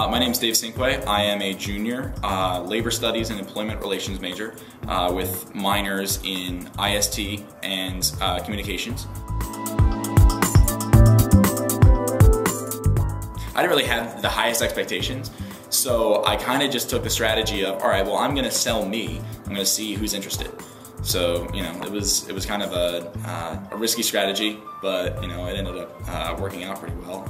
My name is Dave Cinque. I am a junior labor studies and employment relations major with minors in IST and communications. I didn't really have the highest expectations, so I kind of just took the strategy of, all right, well, I'm going to sell me. I'm going to see who's interested. So, you know, it was kind of a risky strategy, but, you know, it ended up working out pretty well.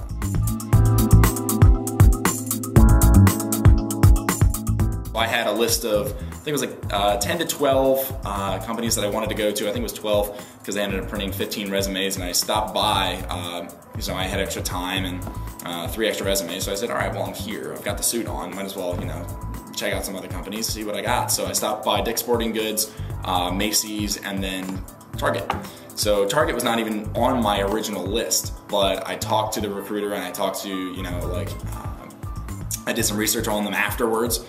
I had a list of, I think it was like 10 to 12 companies that I wanted to go to. I think it was 12 because they ended up printing 15 resumes, and I stopped by because I had extra time and 3 extra resumes. So I said, all right, well, I'm here. I've got the suit on. Might as well, you know, check out some other companies, see what I got. So I stopped by Dick's Sporting Goods, Macy's, and then Target. So Target was not even on my original list, but I talked to the recruiter and I talked to, you know, like, I did some research on them afterwards.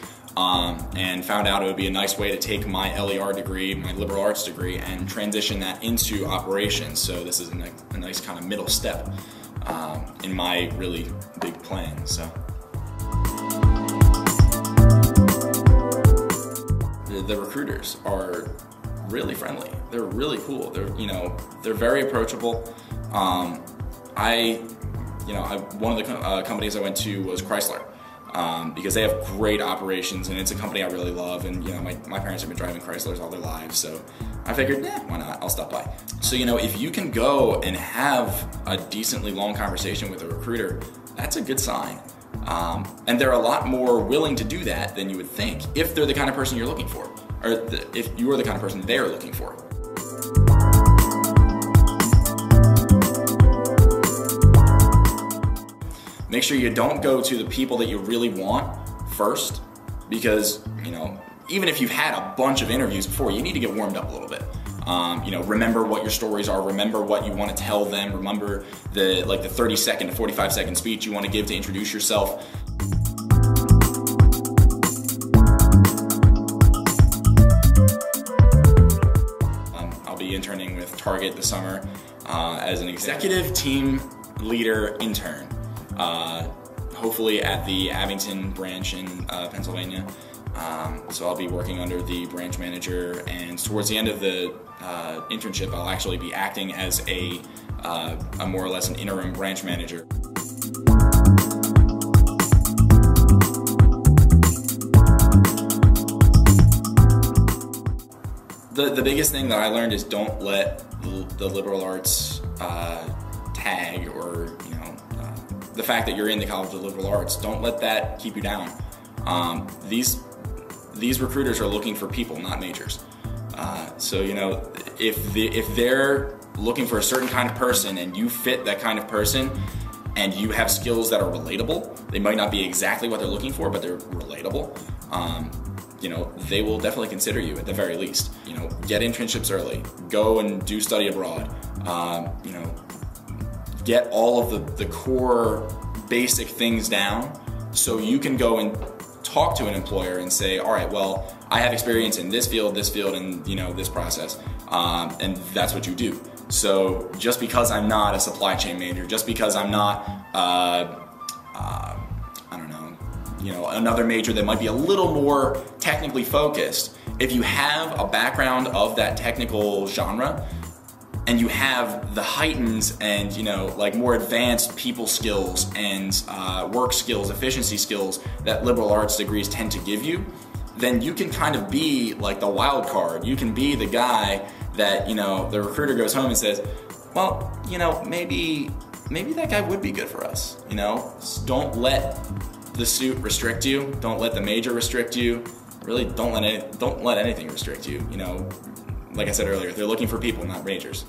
And found out it would be a nice way to take my LER degree, my liberal arts degree, and transition that into operations. So this is a nice kind of middle step in my really big plan. So the recruiters are really friendly. They're really cool. They're very approachable. One of the companies I went to was Chrysler. Because they have great operations, and it's a company I really love, and you know, my parents have been driving Chryslers all their lives, so I figured, why not, I'll stop by. So, you know, if you can go and have a decently long conversation with a recruiter, that's a good sign. And they're a lot more willing to do that than you would think, if they're the kind of person you're looking for, or if you are the kind of person they're looking for. Make sure you don't go to the people that you really want first, because, you know, even if you've had a bunch of interviews before, you need to get warmed up a little bit. You know, remember what your stories are, remember what you want to tell them, remember the 30-second to 45-second speech you want to give to introduce yourself. I'll be interning with Target this summer as an executive team leader intern. Hopefully at the Abington branch in Pennsylvania. So I'll be working under the branch manager, and towards the end of the internship I'll actually be acting as a more or less an interim branch manager. The biggest thing that I learned is don't let the liberal arts tag, or, you know, the fact that you're in the College of Liberal Arts, don't let that keep you down. These recruiters are looking for people, not majors. So, you know, if they're looking for a certain kind of person and you fit that kind of person and you have skills that are relatable, they might not be exactly what they're looking for, but they're relatable. You know, they will definitely consider you at the very least. You know, get internships early, go and do study abroad. You know, get all of the core basic things down so you can go and talk to an employer and say, all right, well, I have experience in this field, and, you know, this process, and that's what you do. So just because I'm not a supply chain major, just because I'm not, I don't know, you know, another major that might be a little more technically focused, if you have a background of that technical genre, and you have the heightened and, you know, like more advanced people skills and work skills, efficiency skills that liberal arts degrees tend to give you, then you can kind of be like the wild card. You can be the guy that, you know, the recruiter goes home and says, well, you know, maybe that guy would be good for us. You know, just don't let the suit restrict you. Don't let the major restrict you. Really, don't let anything restrict you. You know, like I said earlier, they're looking for people, not majors.